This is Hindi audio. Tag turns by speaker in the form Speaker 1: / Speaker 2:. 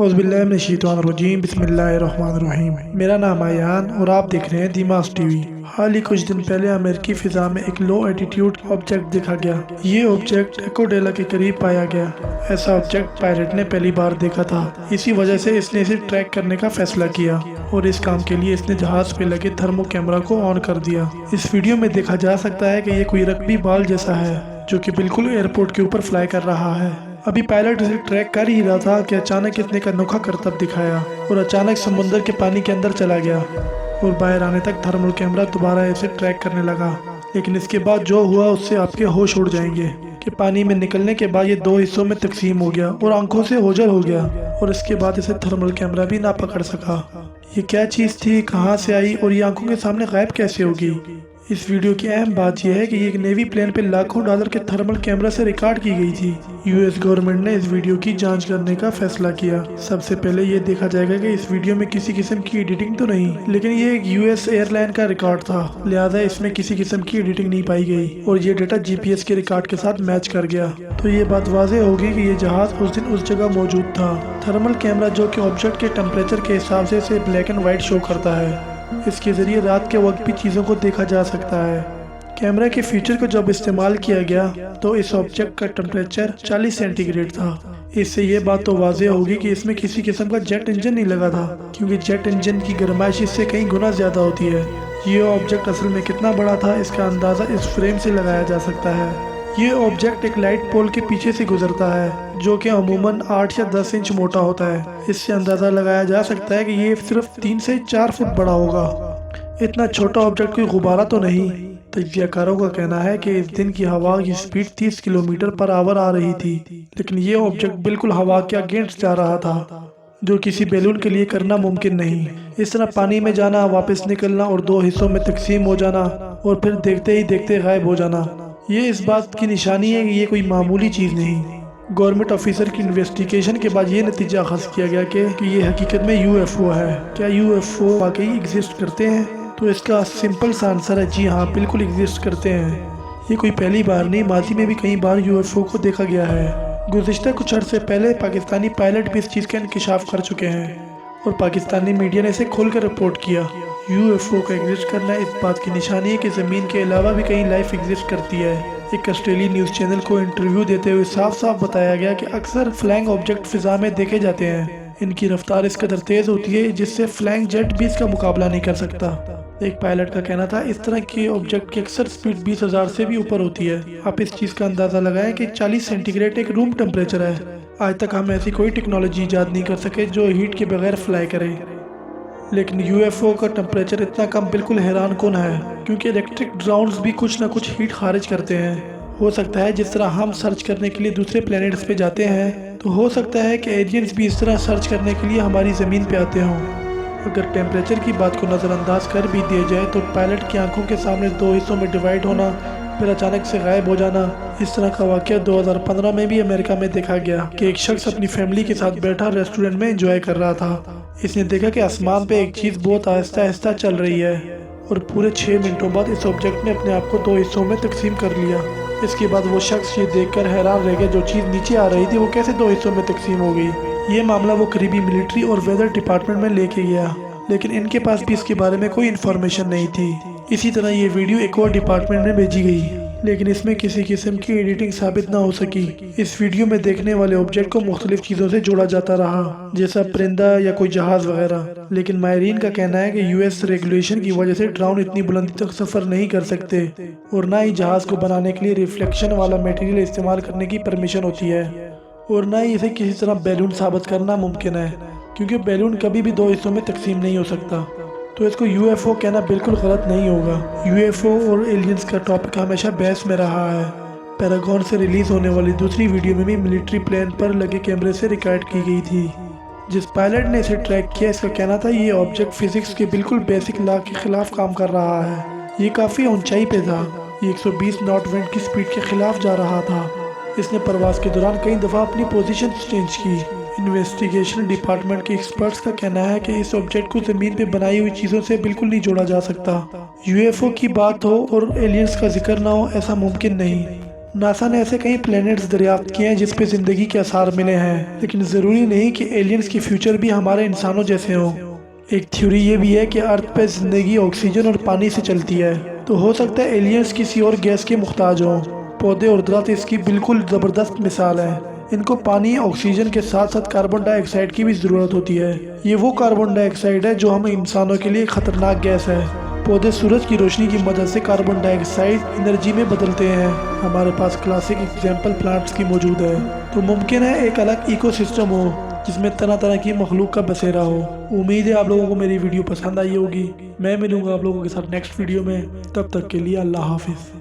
Speaker 1: औज़ुबिल्लाहिमिनश्शैतानिर्रजीम बिस्मिल्लाहिर्रहमानिर्रहीम। मेरा नाम आयान और आप देख रहे हैं दिमाग टीवी। हाल ही कुछ दिन पहले अमेरिकी फिजा में एक लो एटीट्यूड ऑब्जेक्ट देखा गया। ये ऑब्जेक्ट एकोडेला के करीब पाया गया। ऐसा ऑब्जेक्ट पायलट ने पहली बार देखा था। इसी वजह से इसने इसे ट्रैक करने का फैसला किया और इस काम के लिए इसने जहाज पे लगे थर्मो कैमरा को ऑन कर दिया। इस वीडियो में देखा जा सकता है कि ये कोई रग्बी बॉल जैसा है जो कि बिल्कुल एयरपोर्ट के ऊपर फ्लाई कर रहा है। अभी पायलट इसे ट्रैक कर ही रहा था कि अचानक इसने एक अनोखा करतब दिखाया और अचानक समुंदर के पानी के अंदर चला गया और बाहर आने तक थर्मल कैमरा दोबारा इसे ट्रैक करने लगा। लेकिन इसके बाद जो हुआ उससे आपके होश उड़ जाएंगे कि पानी में निकलने के बाद ये दो हिस्सों में तकसीम हो गया और आंखों से ओझल हो गया और इसके बाद इसे थर्मल कैमरा भी ना पकड़ सका। ये क्या चीज़ थी, कहाँ से आई और ये आंखों के सामने गायब कैसे होगी? इस वीडियो की अहम बात यह है कि ये एक नेवी प्लेन पे लाखों डॉलर के थर्मल कैमरा से रिकॉर्ड की गई थी। यूएस गवर्नमेंट ने इस वीडियो की जांच करने का फैसला किया। सबसे पहले ये देखा जाएगा कि इस वीडियो में किसी किस्म की एडिटिंग तो नहीं, लेकिन ये एक यूएस एयरलाइन का रिकॉर्ड था, लिहाजा इसमें किसी किस्म की एडिटिंग नहीं पाई गई और ये डेटा जीपीएस के रिकॉर्ड के साथ मैच कर गया। तो ये बात वाज़ेह होगी कि ये जहाज उस दिन उस जगह मौजूद था। थर्मल कैमरा जो कि ऑब्जेक्ट के टेम्परेचर के हिसाब से इसे ब्लैक एंड व्हाइट शो करता है। इसके जरिए रात के वक्त भी चीज़ों को देखा जा सकता है। कैमरा के फीचर को जब इस्तेमाल किया गया तो इस ऑब्जेक्ट का टेम्परेचर 40 सेंटीग्रेड था। इससे ये बात तो वाज़ेह होगी कि इसमें किसी किस्म का जेट इंजन नहीं लगा था, क्योंकि जेट इंजन की गर्माइश इससे कई गुना ज़्यादा होती है। ये ऑब्जेक्ट असल में कितना बड़ा था इसका अंदाज़ा इस फ्रेम से लगाया जा सकता है। ये ऑब्जेक्ट एक लाइट पोल के पीछे से गुजरता है जो कि अमूमन 8 या 10 इंच मोटा होता है। इससे अंदाज़ा लगाया जा सकता है कि ये सिर्फ 3 से 4 फुट बड़ा होगा। इतना छोटा ऑब्जेक्ट कोई गुब्बारा तो नहीं। तज्जियाकारों का कहना है कि इस दिन की हवा की स्पीड 30 किलोमीटर पर आवर आ रही थी, लेकिन ये ऑब्जेक्ट बिल्कुल हवा के अगेंस्ट जा रहा था, जो किसी बैलून के लिए करना मुमकिन नहीं। इस तरह पानी में जाना, वापस निकलना और दो हिस्सों में तकसीम हो जाना और फिर देखते ही देखते गायब हो जाना, ये इस बात की निशानी है कि ये कोई मामूली चीज़ नहीं। गवर्नमेंट ऑफिसर की इन्वेस्टिगेशन के बाद ये नतीजा अखज़ किया गया कि ये हकीकत में यूएफओ है। क्या यूएफओ वाकई एग्जिस्ट करते हैं? तो इसका सिंपल सा आंसर है जी हाँ, बिल्कुल एग्जिस्ट करते हैं। ये कोई पहली बार नहीं, माजी में भी कई बार यूएफओ को देखा गया है। गुज़िश्ता कुछ अर्से पहले पाकिस्तानी पायलट भी इस चीज़ का इंकशाफ कर चुके हैं और पाकिस्तानी मीडिया ने इसे खोलकर रिपोर्ट किया। यूएफओ का एग्जिस्ट करना इस बात की निशानी है कि ज़मीन के अलावा भी कहीं लाइफ एग्जिस्ट करती है। एक ऑस्ट्रेलियन न्यूज़ चैनल को इंटरव्यू देते हुए साफ साफ बताया गया कि अक्सर फ्लाइंग ऑब्जेक्ट फिजा में देखे जाते हैं। इनकी रफ्तार इस कदर तेज़ होती है जिससे फ्लाइंग जेट भी इसका मुकाबला नहीं कर सकता। एक पायलट का कहना था इस तरह के ऑब्जेक्ट की अक्सर स्पीड 20,000 से भी ऊपर होती है। आप इस चीज़ का अंदाज़ा लगाएं कि 40 सेंटीग्रेड एक रूम टेम्परेचर है। आज तक हम ऐसी कोई टेक्नोलॉजी ईजाद नहीं कर सके जो हीट के बगैर फ्लाई करे, लेकिन यूएफओ का टेम्परेचर इतना कम बिल्कुल हैरान कुन है, क्योंकि इलेक्ट्रिक ड्रोन्स भी कुछ ना कुछ हीट खारिज करते हैं। हो सकता है जिस तरह हम सर्च करने के लिए दूसरे प्लैनेट्स पे जाते हैं, तो हो सकता है कि एलियंस भी इस तरह सर्च करने के लिए हमारी ज़मीन पे आते हों। अगर टेम्परेचर की बात को नज़रअंदाज कर भी दिया जाए तो पायलट की आंखों के सामने दो हिस्सों में डिवाइड होना, फिर अचानक से गायब हो जाना, इस तरह का वाक़या 2015 में भी अमेरिका में देखा गया कि एक शख्स अपनी फैमिली के साथ बैठा रेस्टोरेंट में एंजॉय कर रहा था। इसने देखा कि आसमान पे एक चीज़ बहुत आहिस्ता आहिस्ता चल रही है और पूरे 6 मिनटों बाद इस ऑब्जेक्ट ने अपने आप को दो हिस्सों में तकसीम कर लिया। इसके बाद वो शख्स ये देखकर हैरान रह गया जो चीज़ नीचे आ रही थी वो कैसे दो हिस्सों में तकसीम हो गई। ये मामला वो करीबी मिलिट्री और वेदर डिपार्टमेंट में लेके गया, लेकिन इनके पास भी इसके बारे में कोई इन्फॉर्मेशन नहीं थी। इसी तरह ये वीडियो एक और डिपार्टमेंट में भेजी गई, लेकिन इसमें किसी किस्म की एडिटिंग साबित ना हो सकी। इस वीडियो में देखने वाले ऑब्जेक्ट को मुख्तलिफ चीज़ों से जोड़ा जाता रहा, जैसा परिंदा या कोई जहाज वगैरह, लेकिन माहिरीन का कहना है कि यूएस रेगुलेशन की वजह से ड्रोन इतनी बुलंदी तक सफ़र नहीं कर सकते और ना ही जहाज को बनाने के लिए रिफ्लेक्शन वाला मटेरियल इस्तेमाल करने की परमिशन होती है, और ना ही इसे किसी तरह बैलून साबित करना मुमकिन है, क्योंकि बैलून कभी भी दो हिस्सों में तकसीम नहीं हो सकता। तो इसको यूएफओ कहना बिल्कुल गलत नहीं होगा। यूएफओ और एलियंस का टॉपिक हमेशा बहस में रहा है। पैरागॉन से रिलीज होने वाली दूसरी वीडियो में भी मिलिट्री प्लेन पर लगे कैमरे से रिकॉर्ड की गई थी। जिस पायलट ने इसे ट्रैक किया इसका कहना था ये ऑब्जेक्ट फिजिक्स के बिल्कुल बेसिक लॉ के खिलाफ काम कर रहा है। ये काफ़ी ऊंचाई पे था। ये 120 नॉट विंड की स्पीड के खिलाफ जा रहा था। इसने प्रवास के दौरान कई दफ़ा अपनी पोजीशन चेंज की। इन्वेस्टिगेशन डिपार्टमेंट के एक्सपर्ट्स का कहना है कि इस ऑब्जेक्ट को ज़मीन पे बनाई हुई चीज़ों से बिल्कुल नहीं जोड़ा जा सकता। यूएफओ की बात हो और एलियंस का जिक्र ना हो, ऐसा मुमकिन नहीं। नासा ने ऐसे कई प्लैनेट्स दरियाफ्त किए हैं जिस पे जिंदगी के आसार मिले हैं, लेकिन जरूरी नहीं कि एलियंस की फ्यूचर भी हमारे इंसानों जैसे हों। एक थ्योरी ये भी है कि अर्थ पे जिंदगी ऑक्सीजन और पानी से चलती है, तो हो सकता है एलियंस किसी और गैस के मुख्ताज हों। पौधे और दरख्त इसकी बिल्कुल जबरदस्त मिसाल है। इनको पानी, ऑक्सीजन के साथ साथ कार्बन डाइऑक्साइड की भी जरूरत होती है। ये वो कार्बन डाइऑक्साइड है जो हम इंसानों के लिए खतरनाक गैस है। पौधे सूरज की रोशनी की मदद से कार्बन डाइऑक्साइड एनर्जी में बदलते हैं। हमारे पास क्लासिक एग्जाम्पल प्लांट्स की मौजूद है, तो मुमकिन है एक अलग इकोसिस्टम हो जिसमें तरह तरह की मखलूक का बसेरा हो। उम्मीद है आप लोगों को मेरी वीडियो पसंद आई होगी। मैं मिलूंगा आप लोगों के साथ नेक्स्ट वीडियो में, तब तक के लिए अल्लाह हाफिज़।